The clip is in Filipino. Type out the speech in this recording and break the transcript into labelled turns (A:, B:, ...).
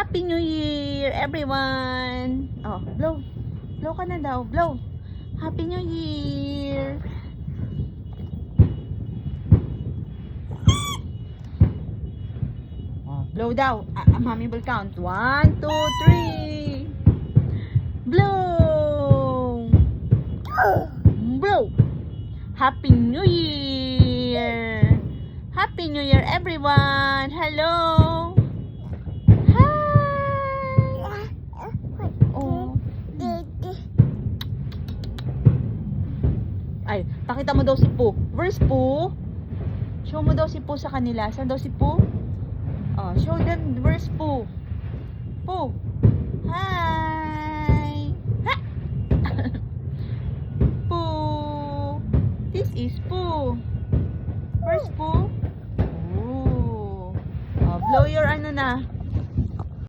A: Happy New Year, everyone! Oh, blow. Blow ka na daw. Blow. Happy New Year! Oh, blow daw. Mommy will count. 1, 2, 3. Blow! Blow! Happy New Year! Happy New Year, everyone! Hello! Hi! Oh. Ay, pakita mo daw si Pooh. Where's Pooh? Show mo daw si Pooh sa kanila. Saan daw si Pooh? Oh, show them where's Pooh. Pooh. Hi. Ha. Pooh. This is Pooh. Where's Pooh? Oh. Oh, blow your ano na.